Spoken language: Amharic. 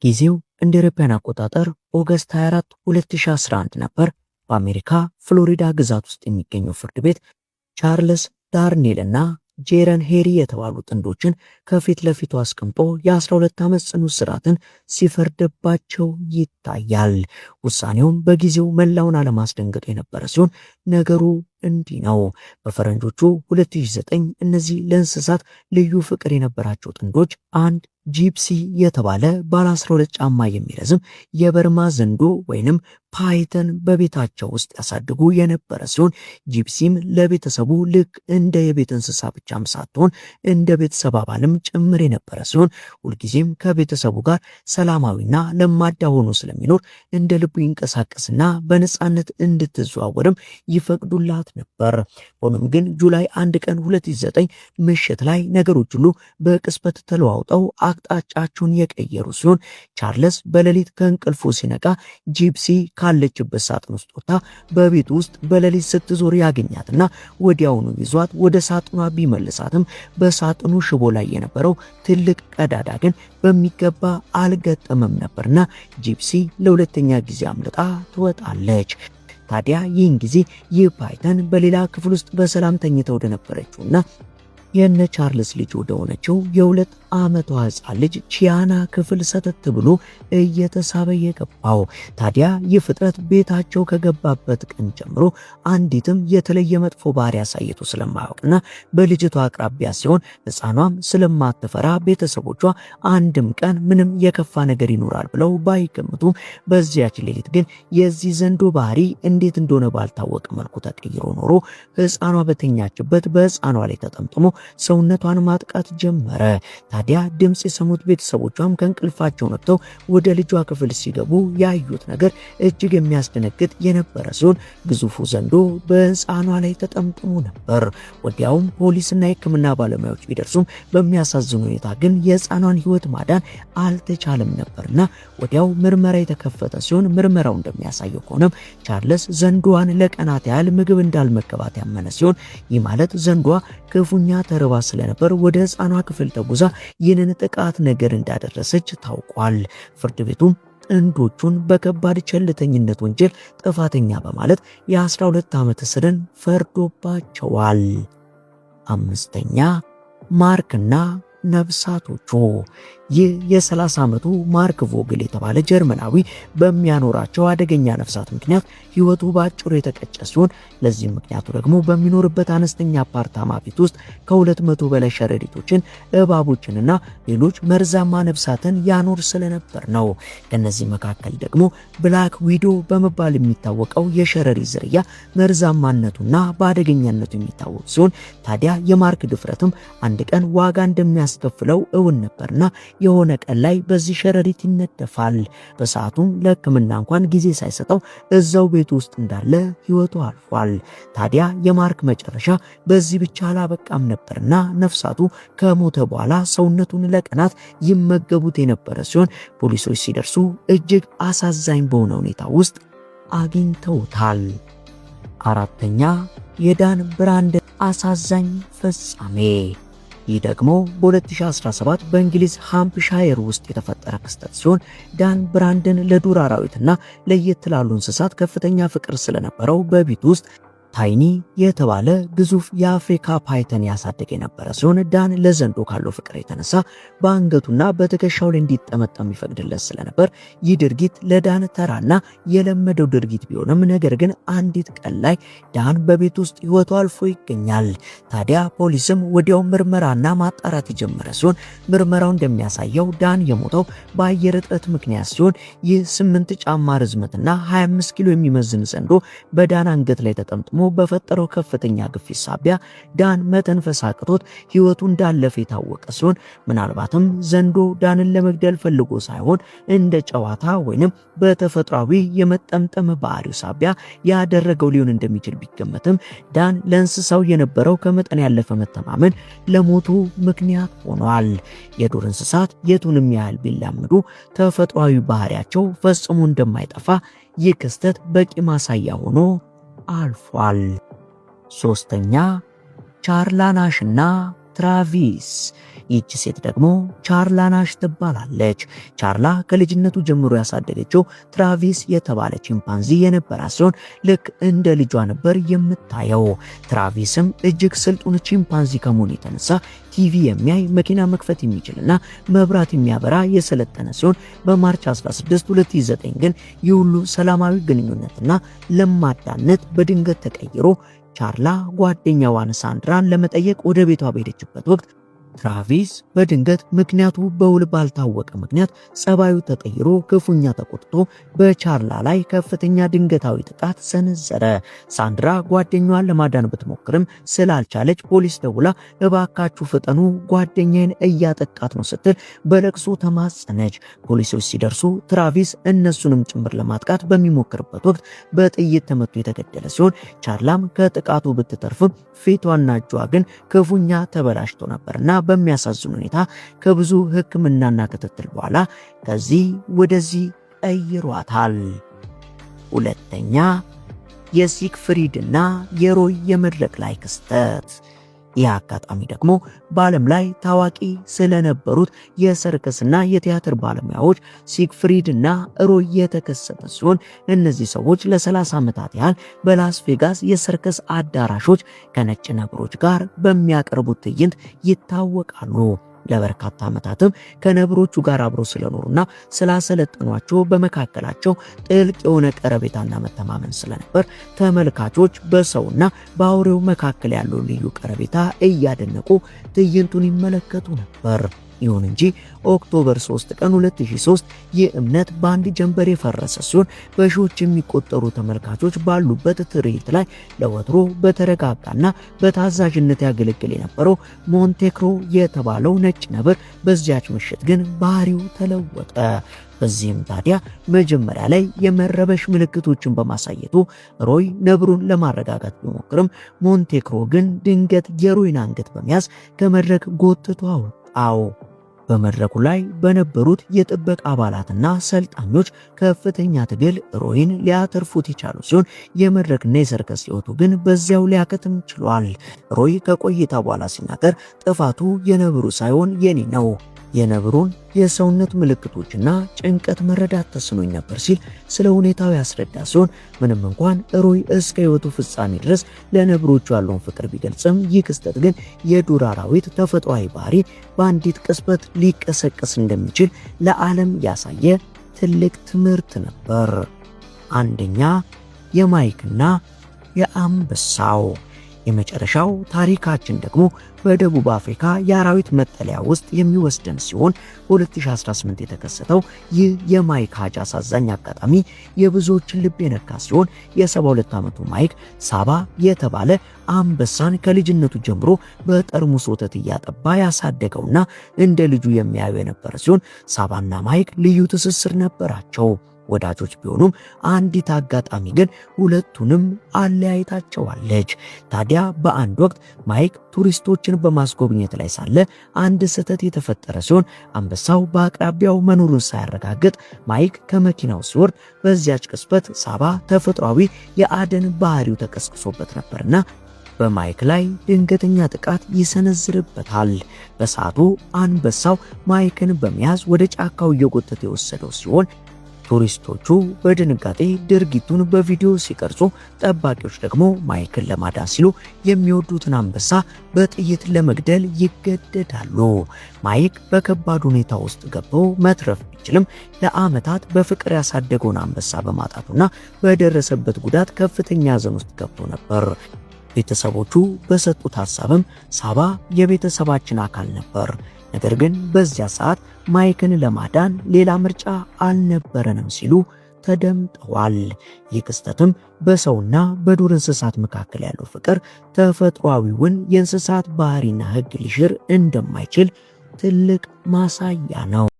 ጊዜው እንደ አውሮፓውያን አቆጣጠር ኦገስት 24 2011 ነበር። በአሜሪካ ፍሎሪዳ ግዛት ውስጥ የሚገኘው ፍርድ ቤት ቻርልስ ዳርኔል እና ጄረን ሄሪ የተባሉ ጥንዶችን ከፊት ለፊቱ አስቀምጦ የ12 ዓመት ጽኑ እስራትን ሲፈርድባቸው ይታያል። ውሳኔውም በጊዜው መላውን ዓለም አስደንግጦ የነበረ ሲሆን ነገሩ እንዲህ ነው። በፈረንጆቹ 2009 እነዚህ ለእንስሳት ልዩ ፍቅር የነበራቸው ጥንዶች አንድ ጂፕሲ የተባለ ባለ 12 ጫማ የሚረዝም የበርማ ዘንዶ ወይንም ፓይተን በቤታቸው ውስጥ ያሳድጉ የነበረ ሲሆን ጂፕሲም ለቤተሰቡ ልክ እንደ የቤት እንስሳ ብቻም ሳትሆን እንደ ቤተሰብ አባልም ጭምር የነበረ ሲሆን ሁልጊዜም ከቤተሰቡ ጋር ሰላማዊና ለማዳ ሆኖ ስለሚኖር እንደ ልቡ ይንቀሳቀስና በነፃነት እንድትዘዋወርም ይፈቅዱላት ነበር። ሆኖም ግን ጁላይ 1 ቀን 2009 ምሽት ላይ ነገሮች ሁሉ በቅጽበት ተለዋውጠው አቅጣጫቸውን የቀየሩ ሲሆን ቻርልስ በሌሊት ከእንቅልፉ ሲነቃ ጂፕሲ ካለችበት ሳጥን ውስጥ ወጥታ በቤት ውስጥ በሌሊት ስትዞር ያገኛትና ወዲያውኑ ይዟት ወደ ሳጥኗ ቢመልሳትም በሳጥኑ ሽቦ ላይ የነበረው ትልቅ ቀዳዳ ግን በሚገባ አልገጠመም ነበርና ጂፕሲ ለሁለተኛ ጊዜ አምልጣ ትወጣለች። ታዲያ ይህን ጊዜ ይህ ፓይተን በሌላ ክፍል ውስጥ በሰላም ተኝተው ወደ ነበረችውና የነ ቻርልስ ልጅ ወደ ሆነችው የ2 ዓመቷ ሕፃን ልጅ ቺያና ክፍል ሰተት ብሎ እየተሳበ የገባው። ታዲያ ይህ ፍጥረት ቤታቸው ከገባበት ቀን ጀምሮ አንዲትም የተለየ መጥፎ ባህሪ ያሳየቱ ስለማያውቅና በልጅቷ አቅራቢያ ሲሆን ሕፃኗም ስለማትፈራ ቤተሰቦቿ አንድም ቀን ምንም የከፋ ነገር ይኖራል ብለው ባይገምቱም በዚያች ሌሊት ግን የዚህ ዘንዶ ባህሪ እንዴት እንደሆነ ባልታወቀ መልኩ ተቀይሮ ኖሮ ሕፃኗ በተኛችበት በሕፃኗ ላይ ተጠምጥሞ ሰውነቷን ማጥቃት ጀመረ። ታዲያ ድምጽ የሰሙት ቤተሰቦቿም ከእንቅልፋቸው ነቅተው ወደ ልጇ ክፍል ሲገቡ ያዩት ነገር እጅግ የሚያስደነግጥ የነበረ ሲሆን ግዙፉ ዘንዶ በሕፃኗ ላይ ተጠምጥሞ ነበር። ወዲያውም ፖሊስና የሕክምና ባለሙያዎች ቢደርሱም በሚያሳዝን ሁኔታ ግን የሕፃኗን ሕይወት ማዳን አልተቻለም ነበርና ወዲያው ምርመራ የተከፈተ ሲሆን ምርመራው እንደሚያሳየው ከሆነም ቻርልስ ዘንዶዋን ለቀናት ያህል ምግብ እንዳልመገባት ያመነ ሲሆን ይህ ማለት ዘንዶዋ ክፉኛ ተርባ ስለነበር ወደ ሕፃኗ ክፍል ተጉዛ ይህንን ጥቃት ነገር እንዳደረሰች ታውቋል። ፍርድ ቤቱም ጥንዶቹን በከባድ ቸልተኝነት ወንጀል ጥፋተኛ በማለት የ12 ዓመት እስርን ፈርዶባቸዋል። አምስተኛ ማርክና ነፍሳቶቹ። ይህ የ30 ዓመቱ ማርክ ቮግል የተባለ ጀርመናዊ በሚያኖራቸው አደገኛ ነፍሳት ምክንያት ሕይወቱ በአጭሩ የተቀጨ ሲሆን ለዚህም ምክንያቱ ደግሞ በሚኖርበት አነስተኛ አፓርታማ ቤት ውስጥ ከ200 በላይ ሸረሪቶችን፣ እባቦችንና ሌሎች መርዛማ ነፍሳትን ያኖር ስለነበር ነው። ከነዚህ መካከል ደግሞ ብላክ ዊዶ በመባል የሚታወቀው የሸረሪት ዝርያ መርዛማነቱና በአደገኛነቱ የሚታወቅ ሲሆን ታዲያ የማርክ ድፍረትም አንድ ቀን ዋጋ እንደሚያስከፍለው እውን ነበርና የሆነ ቀን ላይ በዚህ ሸረሪት ይነደፋል። በሰዓቱም ለሕክምና እንኳን ጊዜ ሳይሰጠው እዛው ቤት ውስጥ እንዳለ ሕይወቱ አልፏል። ታዲያ የማርክ መጨረሻ በዚህ ብቻ አላበቃም ነበርና ነፍሳቱ ከሞተ በኋላ ሰውነቱን ለቀናት ይመገቡት የነበረ ሲሆን ፖሊሶች ሲደርሱ እጅግ አሳዛኝ በሆነ ሁኔታ ውስጥ አግኝተውታል። አራተኛ የዳን ብራንደን አሳዛኝ ፍጻሜ። ይህ ደግሞ በ2017 በእንግሊዝ ሃምፕሻየር ውስጥ የተፈጠረ ክስተት ሲሆን ዳን ብራንደን ለዱር አራዊትና ለየት ላሉ እንስሳት ከፍተኛ ፍቅር ስለነበረው በቤት ውስጥ ታይኒ የተባለ ግዙፍ የአፍሪካ ፓይተን ያሳደገ የነበረ ሲሆን ዳን ለዘንዶ ካለው ፍቅር የተነሳ በአንገቱና በትከሻው ላይ እንዲጠመጠም ይፈቅድለት ስለነበር ይህ ድርጊት ለዳን ተራና የለመደው ድርጊት ቢሆንም ነገር ግን አንዲት ቀን ላይ ዳን በቤት ውስጥ ሕይወቱ አልፎ ይገኛል። ታዲያ ፖሊስም ወዲያው ምርመራና ማጣራት የጀመረ ሲሆን ምርመራው እንደሚያሳየው ዳን የሞተው በአየር እጥረት ምክንያት ሲሆን ይህ 8 ጫማ ርዝመትና 25 ኪሎ የሚመዝን ዘንዶ በዳን አንገት ላይ ተጠምጥሞ በፈጠረው ከፍተኛ ግፊት ሳቢያ ዳን መተንፈስ አቅቶት ሕይወቱ እንዳለፈ የታወቀ ሲሆን ምናልባትም ዘንዶ ዳንን ለመግደል ፈልጎ ሳይሆን እንደ ጨዋታ ወይንም በተፈጥሯዊ የመጠምጠም ባህሪው ሳቢያ ያደረገው ሊሆን እንደሚችል ቢገመትም ዳን ለእንስሳው የነበረው ከመጠን ያለፈ መተማመን ለሞቱ ምክንያት ሆኗል። የዱር እንስሳት የቱንም ያህል ቢላመዱ ተፈጥሯዊ ባህሪያቸው ፈጽሞ እንደማይጠፋ ይህ ክስተት በቂ ማሳያ ሆኖ አልፏል። ሶስተኛ ቻርላናሽና ትራቪስ። ይህች ሴት ደግሞ ቻርላ ናሽ ትባላለች። ቻርላ ከልጅነቱ ጀምሮ ያሳደገችው ትራቪስ የተባለ ቺምፓንዚ የነበራት ሲሆን ልክ እንደ ልጇ ነበር የምታየው። ትራቪስም እጅግ ስልጡን ቺምፓንዚ ከመሆኑ የተነሳ ቲቪ የሚያይ መኪና መክፈት የሚችልና መብራት የሚያበራ የሰለጠነ ሲሆን በማርች 16 2009 ግን ይህ ሁሉ ሰላማዊ ግንኙነትና ለማዳነት በድንገት ተቀይሮ ቻርላ ጓደኛዋን ሳንድራን ለመጠየቅ ወደ ቤቷ በሄደችበት ወቅት ትራቪስ በድንገት ምክንያቱ በውል ባልታወቀ ምክንያት ጸባዩ ተቀይሮ ክፉኛ ተቆጥቶ በቻርላ ላይ ከፍተኛ ድንገታዊ ጥቃት ሰነዘረ። ሳንድራ ጓደኛዋን ለማዳን ብትሞክርም ስላልቻለች ፖሊስ ደውላ እባካችሁ ፍጠኑ ጓደኛዬን እያጠቃት ነው ስትል በለቅሶ ተማጸነች። ፖሊሶች ሲደርሱ ትራቪስ እነሱንም ጭምር ለማጥቃት በሚሞክርበት ወቅት በጥይት ተመቶ የተገደለ ሲሆን ቻርላም ከጥቃቱ ብትተርፍም ፊቷና እጇ ግን ክፉኛ ተበላሽቶ ነበርና በሚያሳዝን ሁኔታ ከብዙ ሕክምናና ክትትል በኋላ ከዚህ ወደዚህ ቀይሯታል። ሁለተኛ የሲግፍሪድና የሮይ የመድረክ ላይ ክስተት። ይህ አጋጣሚ ደግሞ በዓለም ላይ ታዋቂ ስለነበሩት የሰርከስና የቲያትር ባለሙያዎች ሲግፍሪድና ሮይ የተከሰተ ሲሆን እነዚህ ሰዎች ለ30 ዓመታት ያህል በላስ ቬጋስ የሰርከስ አዳራሾች ከነጭ ነብሮች ጋር በሚያቀርቡት ትዕይንት ይታወቃሉ። ለበርካታ ዓመታትም ከነብሮቹ ጋር አብረው ስለኖሩና ስላሰለጠኗቸው በመካከላቸው ጥልቅ የሆነ ቀረቤታና መተማመን ስለነበር ተመልካቾች በሰውና በአውሬው መካከል ያለው ልዩ ቀረቤታ እያደነቁ ትዕይንቱን ይመለከቱ ነበር። ይሁን እንጂ ኦክቶበር 3 ቀን 2003 ይህ እምነት በአንድ ጀንበር የፈረሰ ሲሆን በሺዎች የሚቆጠሩ ተመልካቾች ባሉበት ትርኢት ላይ ለወትሮ በተረጋጋና በታዛዥነት ያገለግል የነበረው ሞንቴክሮ የተባለው ነጭ ነብር በዚያች ምሽት ግን ባህሪው ተለወጠ። በዚህም ታዲያ መጀመሪያ ላይ የመረበሽ ምልክቶችን በማሳየቱ ሮይ ነብሩን ለማረጋጋት ቢሞክርም ሞንቴክሮ ግን ድንገት የሮይን አንገት በመያዝ ከመድረክ ጎትቶ አወጣው። በመድረኩ ላይ በነበሩት የጥበቃ አባላትና ሰልጣኞች ከፍተኛ ትግል ሮይን ሊያተርፉት የቻሉ ሲሆን የመድረክና የሰርከስ ሕይወቱ ግን በዚያው ሊያከትም ችሏል። ሮይ ከቆይታ በኋላ ሲናገር ጥፋቱ የነብሩ ሳይሆን የኔ ነው፣ የነብሩን የሰውነት ምልክቶችና ጭንቀት መረዳት ተስኖኝ ነበር ሲል ስለ ሁኔታው ያስረዳ ሲሆን ምንም እንኳን ሮይ እስከ ሕይወቱ ፍጻሜ ድረስ ለነብሮቹ ያለውን ፍቅር ቢገልጽም ይህ ክስተት ግን የዱር አራዊት ተፈጥሯዊ ባህሪ በአንዲት ቅጽበት ሊቀሰቀስ እንደሚችል ለዓለም ያሳየ ትልቅ ትምህርት ነበር። አንደኛ የማይክና የአንበሳው። የመጨረሻው ታሪካችን ደግሞ በደቡብ አፍሪካ የአራዊት መጠለያ ውስጥ የሚወስደን ሲሆን በ2018 የተከሰተው ይህ የማይክ ሀጅ አሳዛኝ አጋጣሚ የብዙዎችን ልብ የነካ ሲሆን የ72 ዓመቱ ማይክ ሳባ የተባለ አንበሳን ከልጅነቱ ጀምሮ በጠርሙስ ወተት እያጠባ ያሳደገውና እንደ ልጁ የሚያየው የነበረ ሲሆን ሳባና ማይክ ልዩ ትስስር ነበራቸው። ወዳጆች ቢሆኑም አንዲት አጋጣሚ ግን ሁለቱንም አለያይታቸዋለች። ታዲያ በአንድ ወቅት ማይክ ቱሪስቶችን በማስጎብኘት ላይ ሳለ አንድ ስህተት የተፈጠረ ሲሆን አንበሳው በአቅራቢያው መኖሩን ሳያረጋግጥ ማይክ ከመኪናው ሲወርድ በዚያች ቅጽበት ሳባ ተፈጥሯዊ የአደን ባህሪው ተቀስቅሶበት ነበርና በማይክ ላይ ድንገተኛ ጥቃት ይሰነዝርበታል። በሰዓቱ አንበሳው ማይክን በመያዝ ወደ ጫካው እየጎተተ የወሰደው ሲሆን ቱሪስቶቹ በድንጋጤ ድርጊቱን በቪዲዮ ሲቀርጹ፣ ጠባቂዎች ደግሞ ማይክን ለማዳን ሲሉ የሚወዱትን አንበሳ በጥይት ለመግደል ይገደዳሉ። ማይክ በከባድ ሁኔታ ውስጥ ገብቶ መትረፍ ቢችልም ለዓመታት በፍቅር ያሳደገውን አንበሳ በማጣቱና በደረሰበት ጉዳት ከፍተኛ ሐዘን ውስጥ ገብቶ ነበር። ቤተሰቦቹ በሰጡት ሐሳብም ሳባ የቤተሰባችን አካል ነበር፣ ነገር ግን በዚያ ሰዓት ማይክን ለማዳን ሌላ ምርጫ አልነበረንም ሲሉ ተደምጠዋል። ይህ ክስተትም በሰውና በዱር እንስሳት መካከል ያለው ፍቅር ተፈጥሯዊውን የእንስሳት ባህሪና ሕግ ሊሽር እንደማይችል ትልቅ ማሳያ ነው።